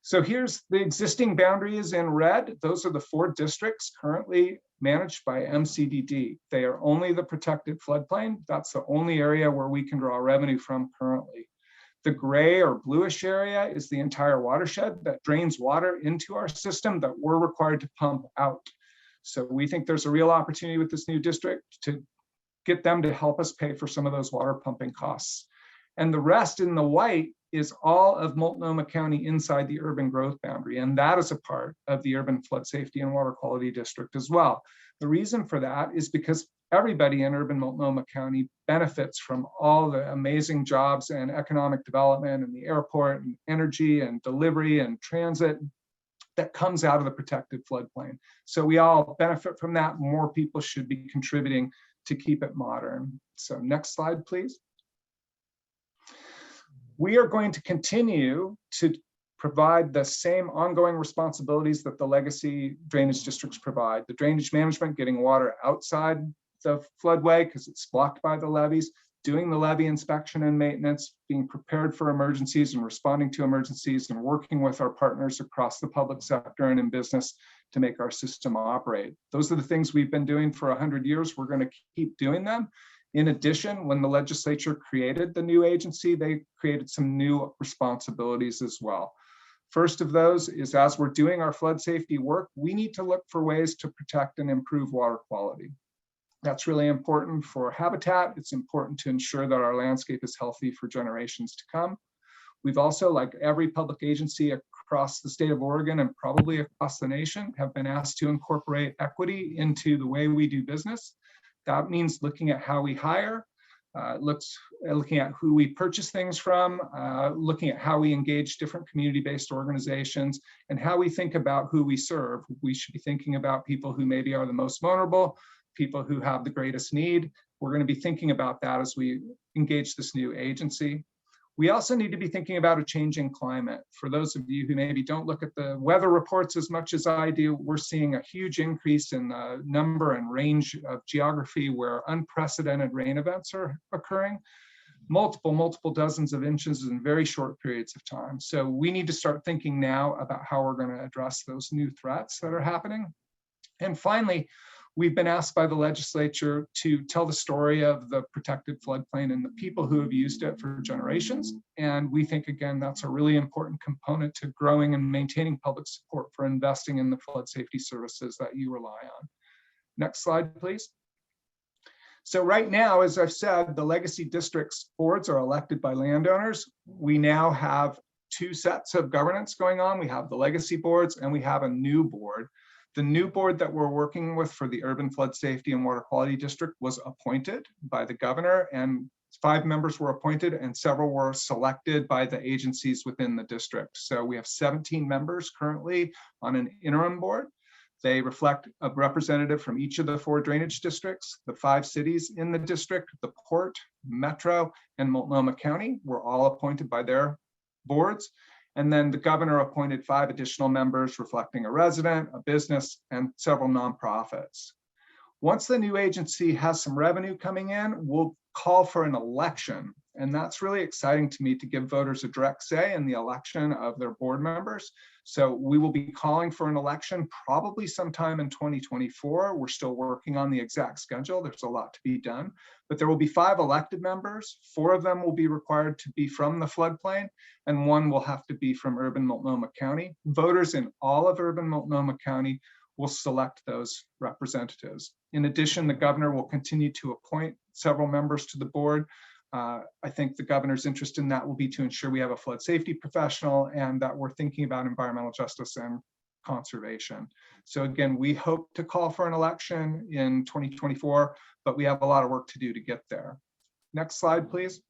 So here's the existing boundaries in red. Those are the 4 districts currently managed by MCDD. They are only the protected floodplain. That's the only area where we can draw revenue from currently. The gray or bluish area is the entire watershed that drains water into our system that we're required to pump out. So we think there's a real opportunity with this new district to get them to help us pay for some of those water pumping costs. And the rest in the white is all of Multnomah County inside the urban growth boundary. And that is a part of the Urban Flood Safety and Water Quality District as well. The reason for that is because everybody in urban Multnomah County benefits from all the amazing jobs and economic development and the airport and energy and delivery and transit that comes out of the protected floodplain. So we all benefit from that. More people should be contributing to keep it modern. So next slide, please. We are going to continue to provide the same ongoing responsibilities that the legacy drainage districts provide. The drainage management, getting water outside the floodway because it's blocked by the levees, doing the levee inspection and maintenance, being prepared for emergencies and responding to emergencies, and working with our partners across the public sector and in business to make our system operate. Those are the things we've been doing for 100 years. We're going to keep doing them. In addition, when the legislature created the new agency, they created some new responsibilities as well. First of those is, as we're doing our flood safety work, we need to look for ways to protect and improve water quality. That's really important for habitat. It's important to ensure that our landscape is healthy for generations to come. We've also, like every public agency across the state of Oregon and probably across the nation, have been asked to incorporate equity into the way we do business. That means looking at how we hire, looking at who we purchase things from, looking at how we engage different community-based organizations, and how we think about who we serve. We should be thinking about people who maybe are the most vulnerable, people who have the greatest need. We're going to be thinking about that as we engage this new agency. We also need to be thinking about a changing climate. For those of you who maybe don't look at the weather reports as much as I do, we're seeing a huge increase in the number and range of geography where unprecedented rain events are occurring. Multiple dozens of inches in very short periods of time. So we need to start thinking now about how we're going to address those new threats that are happening. And finally, we've been asked by the legislature to tell the story of the protected floodplain and the people who have used it for generations. And we think, again, that's a really important component to growing and maintaining public support for investing in the flood safety services that you rely on. Next slide, please. So right now, as I've said, the legacy districts boards are elected by landowners. We now have two sets of governance going on. We have the legacy boards and we have a new board. The new board that we're working with for the Urban Flood Safety and Water Quality District was appointed by the governor, and 5 members were appointed and several were selected by the agencies within the district. So we have 17 members currently on an interim board. They reflect a representative from each of the 4 drainage districts, the 5 cities in the district, the Port, Metro, and Multnomah County were all appointed by their boards. And then the governor appointed 5 additional members reflecting a resident, a business, and several nonprofits. Once the new agency has some revenue coming in, we'll call for an election. And that's really exciting to me, to give voters a direct say in the election of their board members. So we will be calling for an election probably sometime in 2024. We're still working on the exact schedule. There's a lot to be done, but there will be 5 elected members. 4 of them will be required to be from the floodplain, and 1 will have to be from urban Multnomah County. Voters in all of urban Multnomah County will select those representatives. In addition, the governor will continue to appoint several members to the board. I think the governor's interest in that will be to ensure we have a flood safety professional and that we're thinking about environmental justice and conservation. So again, we hope to call for an election in 2024, but we have a lot of work to do to get there. Next slide, please.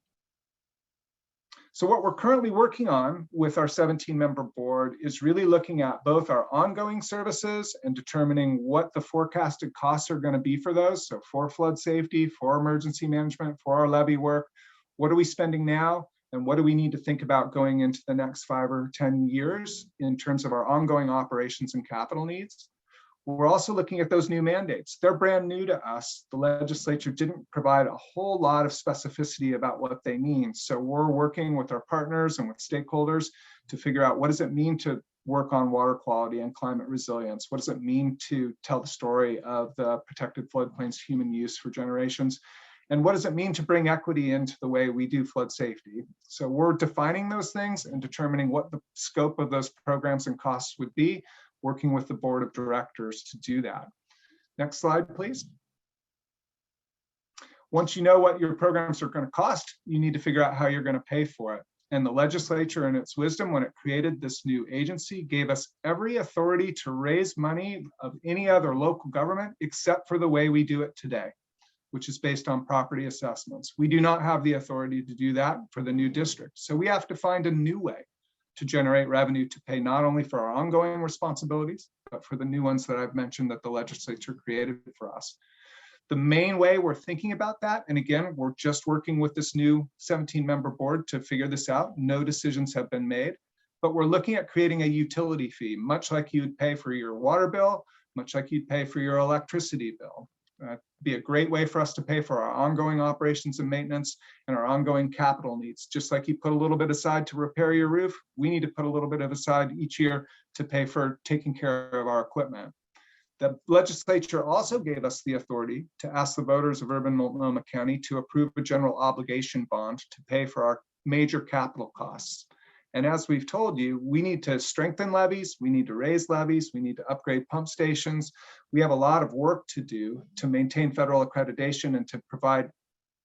So what we're currently working on with our 17-member board is really looking at both our ongoing services and determining what the forecasted costs are going to be for those. So for flood safety, for emergency management, for our levee work, what are we spending now? And what do we need to think about going into the next 5 or 10 years in terms of our ongoing operations and capital needs? We're also looking at those new mandates. They're brand new to us. The legislature didn't provide a whole lot of specificity about what they mean. So we're working with our partners and with stakeholders to figure out, what does it mean to work on water quality and climate resilience? What does it mean to tell the story of the protected floodplains human use for generations? And what does it mean to bring equity into the way we do flood safety? So we're defining those things and determining what the scope of those programs and costs would be, working with the board of directors to do that. Next slide, please. Once you know what your programs are going to cost, you need to figure out how you're going to pay for it. And the legislature, in its wisdom, when it created this new agency, gave us every authority to raise money of any other local government except for the way we do it today, which is based on property assessments. We do not have the authority to do that for the new district. So we have to find a new way to generate revenue to pay not only for our ongoing responsibilities, but for the new ones that I've mentioned that the legislature created for us. The main way we're thinking about that, and again, we're just working with this new 17-member board to figure this out. No decisions have been made, but we're looking at creating a utility fee, much like you'd pay for your water bill, much like you'd pay for your electricity bill. Be a great way for us to pay for our ongoing operations and maintenance and our ongoing capital needs. Just like you put a little bit aside to repair your roof, we need to put a little bit of aside each year to pay for taking care of our equipment. The legislature also gave us the authority to ask the voters of urban Multnomah County to approve a general obligation bond to pay for our major capital costs. And as we've told you, we need to strengthen levees, we need to raise levees, we need to upgrade pump stations. We have a lot of work to do to maintain federal accreditation and to provide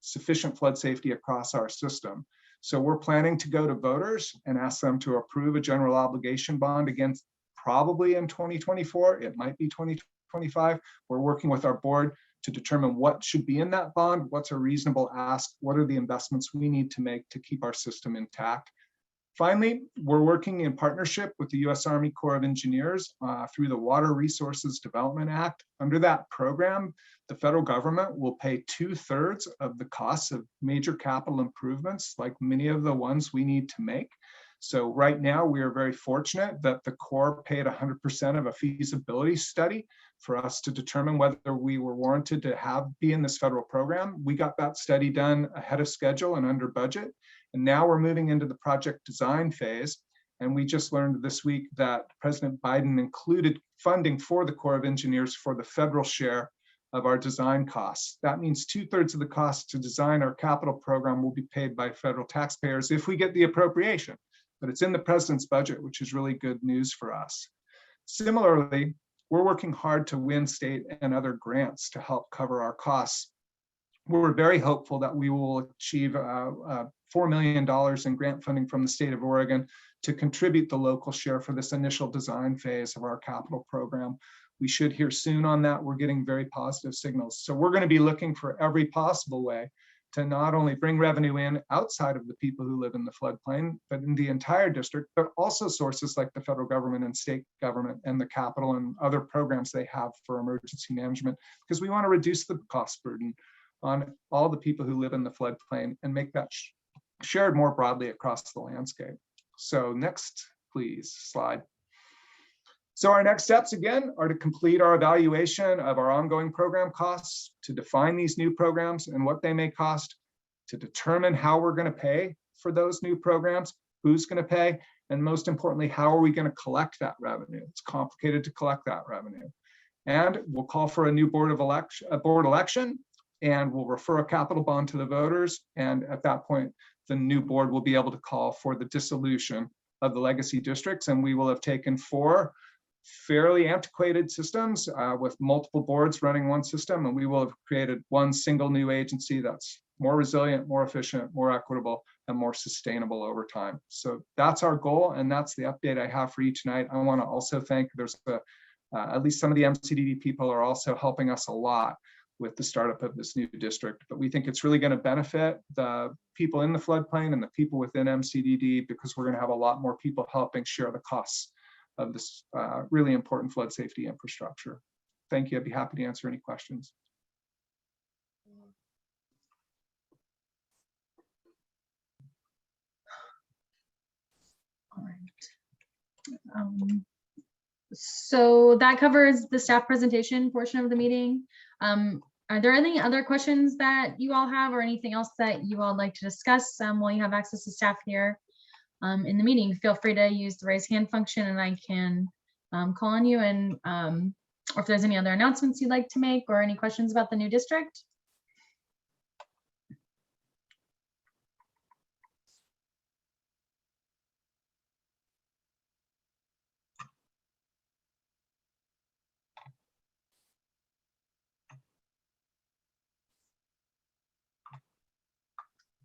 sufficient flood safety across our system. So we're planning to go to voters and ask them to approve a general obligation bond again, probably in 2024. It might be 2025. We're working with our board to determine what should be in that bond, what's a reasonable ask, what are the investments we need to make to keep our system intact. Finally, we're working in partnership with the U.S. Army Corps of Engineers through the Water Resources Development Act. Under that program, the federal government will pay 2/3 of the costs of major capital improvements, like many of the ones we need to make. So right now, we are very fortunate that the Corps paid 100% of a feasibility study for us to determine whether we were warranted to be in this federal program. We got that study done ahead of schedule and under budget. And now we're moving into the project design phase. And we just learned this week that President Biden included funding for the Corps of Engineers for the federal share of our design costs. That means 2/3 of the cost to design our capital program will be paid by federal taxpayers if we get the appropriation. But it's in the president's budget, which is really good news for us. Similarly, we're working hard to win state and other grants to help cover our costs. We're very hopeful that we will achieve $4 million in grant funding from the state of Oregon to contribute the local share for this initial design phase of our capital program. We should hear soon on that. We're getting very positive signals. So we're going to be looking for every possible way to not only bring revenue in outside of the people who live in the floodplain, but in the entire district, but also sources like the federal government and state government and the capital and other programs they have for emergency management, because we want to reduce the cost burden on all the people who live in the floodplain and make that shared more broadly across the landscape. So next, please, slide. So our next steps, again, are to complete our evaluation of our ongoing program costs, to define these new programs and what they may cost, to determine how we're going to pay for those new programs, who's going to pay, and most importantly, how are we going to collect that revenue? It's complicated to collect that revenue. And we'll call for a new board election, and we'll refer a capital bond to the voters. And at that point, the new board will be able to call for the dissolution of the legacy districts. And we will have taken 4 fairly antiquated systems with multiple boards running one system. And we will have created one single new agency that's more resilient, more efficient, more equitable, and more sustainable over time. So that's our goal. And that's the update I have for you tonight. I want to also thank, at least some of the MCDD people are also helping us a lot with the startup of this new district. But we think it's really going to benefit the people in the floodplain and the people within MCDD, because we're going to have a lot more people helping share the costs of this really important flood safety infrastructure. Thank you. I'd be happy to answer any questions. All right. So that covers the staff presentation portion of the meeting. Are there any other questions that you all have, or anything else that you all would like to discuss while you have access to staff here in the meeting? Feel free to use the raise hand function and I can call on you, and or if there's any other announcements you'd like to make or any questions about the new district.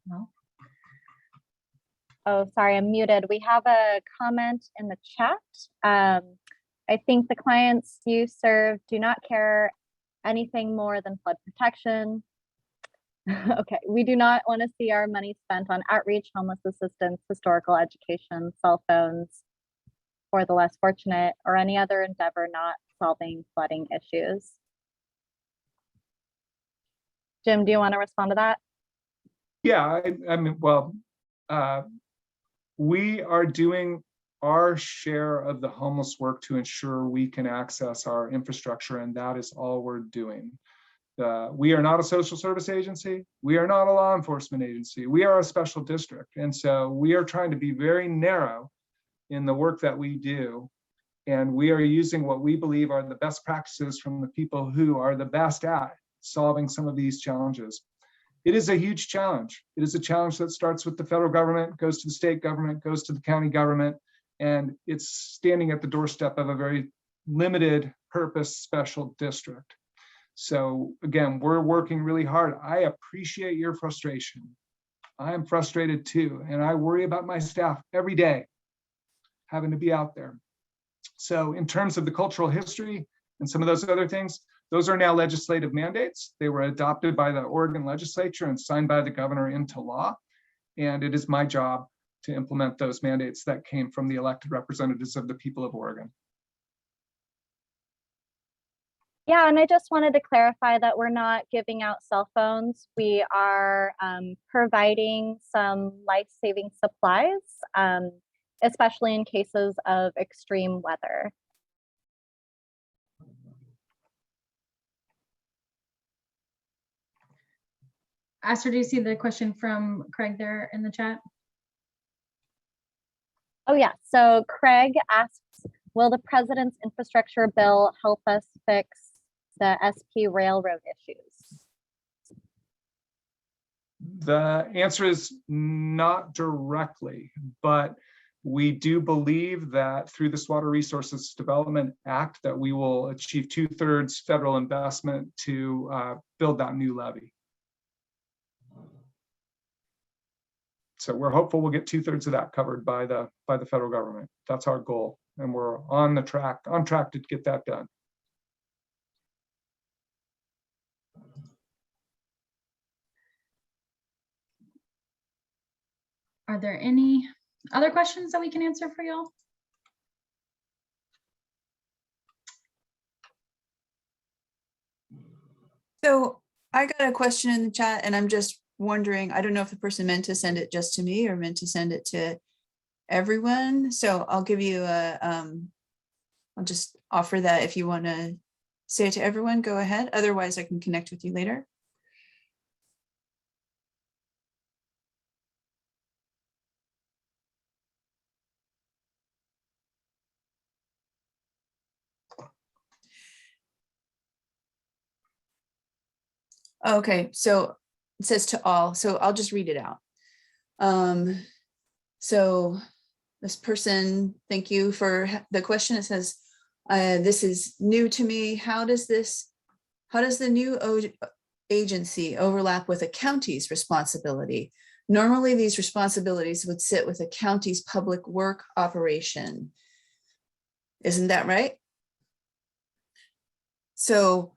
No. Oh, sorry, I'm muted. We have a comment in the chat. I think the clients you serve do not care anything more than flood protection. Okay, we do not want to see our money spent on outreach, homeless assistance, historical education, cell phones for the less fortunate, or any other endeavor not solving flooding issues. Jim, do you want to respond to that? Yeah, I mean, well, we are doing our share of the homeless work to ensure we can access our infrastructure, and that is all we're doing. We are not a social service agency. We are not a law enforcement agency. We are a special district. And so we are trying to be very narrow in the work that we do. And we are using what we believe are the best practices from the people who are the best at solving some of these challenges. it is a huge challenge. It is a challenge that starts with the federal government, goes to the state government, goes to the county government, and it's standing at the doorstep of a very limited purpose special district. So again, we're working really hard. I appreciate your frustration. I am frustrated too, and I worry about my staff every day having to be out there. So in terms of the cultural history and some of those other things, those are now legislative mandates. They were adopted by the Oregon legislature and signed by the governor into law. And it is my job to implement those mandates that came from the elected representatives of the people of Oregon. Yeah, and I just wanted to clarify that we're not giving out cell phones. We are providing some life-saving supplies, especially in cases of extreme weather. Aster, do you see the question from Craig there in the chat? Oh yeah, so Craig asks, will the president's infrastructure bill help us fix the SP railroad issues? The answer is not directly, but we do believe that through this Water Resources Development Act that we will achieve 2/3 federal investment to build that new levee. So we're hopeful we'll get 2/3 of that covered by the federal government. That's our goal, and we're on track to get that done. Are there any other questions that we can answer for y'all? So I got a question in the chat and I'm just wondering, I don't know if the person meant to send it just to me or meant to send it to everyone. So I'll give you I'll just offer that if you want to say it to everyone, go ahead. Otherwise, I can connect with you later. Okay, so it says to all, so I'll just read it out. So this person, thank you for the question. It says, this is new to me. How does the new agency overlap with a county's responsibility? Normally, these responsibilities would sit with a county's public work operation. Isn't that right? So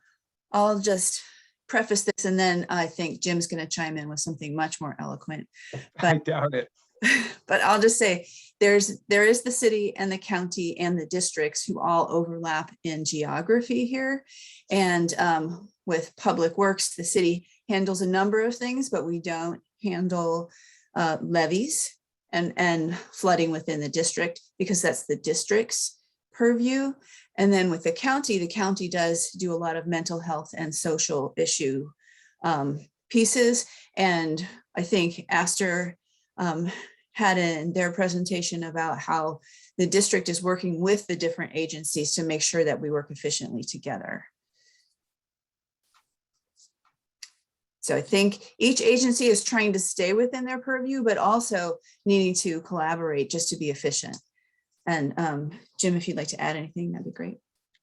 I'll just preface this and then I think Jim's going to chime in with something much more eloquent. But I doubt it. But I'll just say there is the city and the county and the districts who all overlap in geography here. And with public works, the city handles a number of things, but we don't handle levees and flooding within the district because that's the district's purview. And then with the county does do a lot of mental health and social issue pieces. And I think Aster had in their presentation about how the district is working with the different agencies to make sure that we work efficiently together. So I think each agency is trying to stay within their purview, but also needing to collaborate just to be efficient. And Jim, if you'd like to add anything, that'd be great.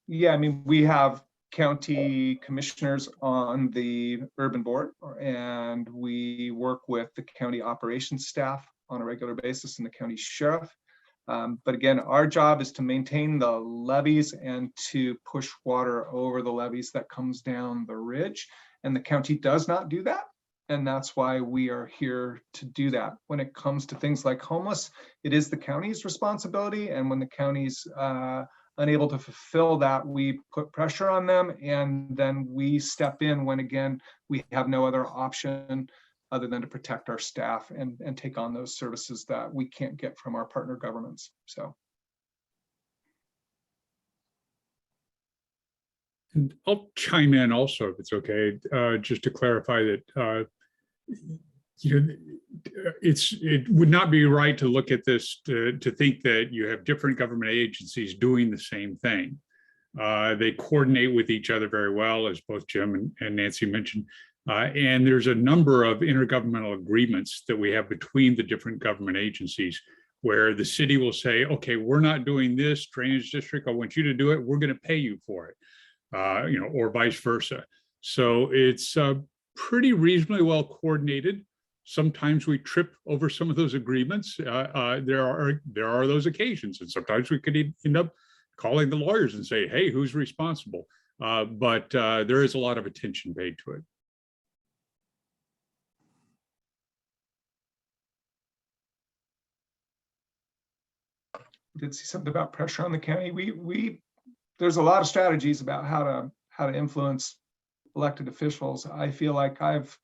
Yeah, I mean, we have county commissioners on the urban board, and we work with the county operations staff on a regular basis and the county sheriff. But again, our job is to maintain the levees and to push water over the levees that comes down the ridge. And the county does not do that. And that's why we are here to do that. When it comes to things like homeless, it is the county's responsibility. And when the county's unable to fulfill that, we put pressure on them. And then we step in when, again, we have no other option other than to protect our staff and take on those services that we can't get from our partner governments. So. And I'll chime in also, if it's okay, just to clarify that, it would not be right to look at this to think that you have different government agencies doing the same thing. They coordinate with each other very well, as both Jim and Nancy mentioned. And there's a number of intergovernmental agreements that we have between the different government agencies where the city will say, okay, we're not doing this drainage district. I want you to do it. We're going to pay you for it, or vice versa. So it's pretty reasonably well coordinated. Sometimes we trip over some of those agreements. There are those occasions, and sometimes we could end up calling the lawyers and say, hey, who's responsible? But there is a lot of attention paid to it. I did see something about pressure on the county. There's a lot of strategies about how to influence elected officials. I feel like I've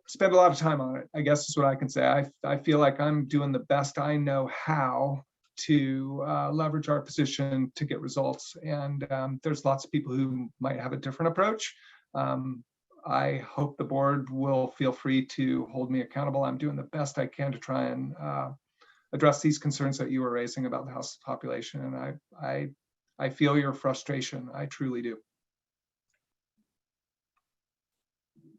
spent a lot of time on it, I guess is what I can say. I feel like I'm doing the best I know how to leverage our position to get results. And there's lots of people who might have a different approach. I hope the board will feel free to hold me accountable. I'm doing the best I can to try and address these concerns that you were raising about the Houseless population. And I feel your frustration. I truly do.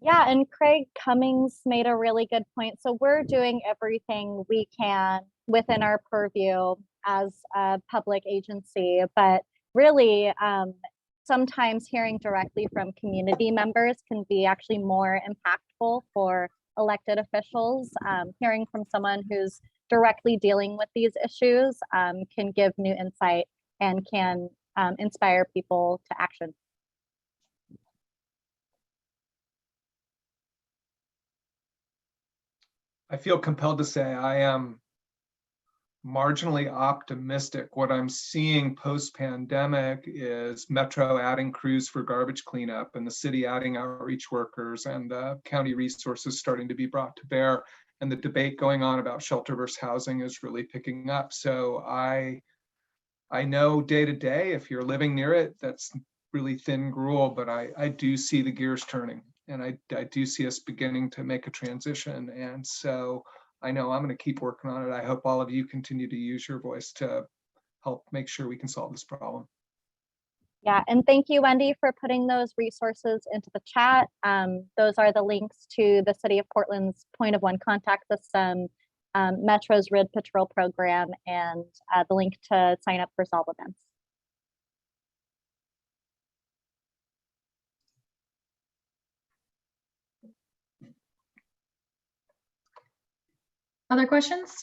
Yeah, and Craig Cummings made a really good point. So we're doing everything we can within our purview as a public agency, but really sometimes hearing directly from community members can be actually more impactful for elected officials. Hearing from someone who's directly dealing with these issues can give new insight and can inspire people to action. I feel compelled to say I am marginally optimistic. What I'm seeing post-pandemic is Metro adding crews for garbage cleanup and the city adding outreach workers and the county resources starting to be brought to bear. And the debate going on about shelter versus housing is really picking up. So I know day to day, if you're living near it, that's really thin gruel, but I do see the gears turning. And I do see us beginning to make a transition. And so I know I'm going to keep working on it. I hope all of you continue to use your voice to help make sure we can solve this problem. Yeah, and thank you, Wendy, for putting those resources into the chat. Those are the links to the City of Portland's Point of One contact system, Metro's RID Patrol program, and the link to sign up for Solve events. Other questions?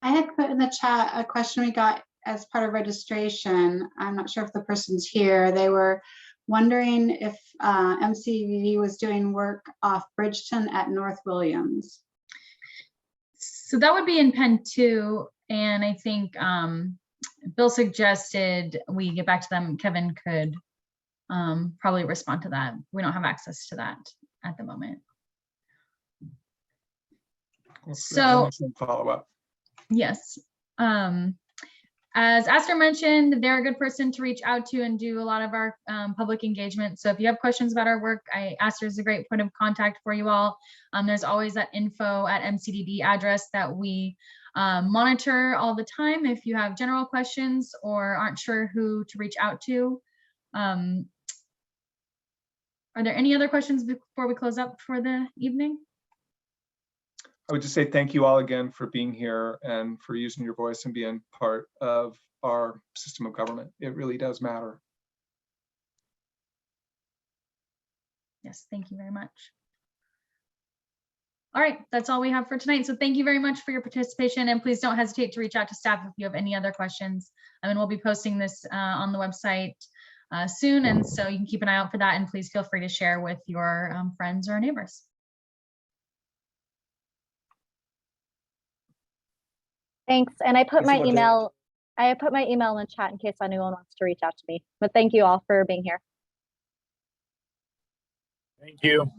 I had put in the chat a question we got as part of registration. I'm not sure if the person's here. They were wondering if MCDD was doing work off Bridgeton at North Williams. So that would be in Pen 2. And I think Bill suggested we get back to them. Kevin could probably respond to that. We don't have access to that at the moment. So follow up. Yes. As Aster mentioned, they're a good person to reach out to and do a lot of our public engagement. So if you have questions about our work, Aster is a great point of contact for you all. There's always that info@MCDD address that we monitor all the time. If you have general questions or aren't sure who to reach out to. Are there any other questions before we close up for the evening? I would just say thank you all again for being here and for using your voice and being part of our system of government. It really does matter. Yes, thank you very much. All right, that's all we have for tonight. So thank you very much for your participation, and please don't hesitate to reach out to staff if you have any other questions. And we'll be posting this on the website soon, and so you can keep an eye out for that, and please feel free to share with your friends or neighbors. Thanks, and I put my email in the chat in case anyone wants to reach out to me. But thank you all for being here. Thank you.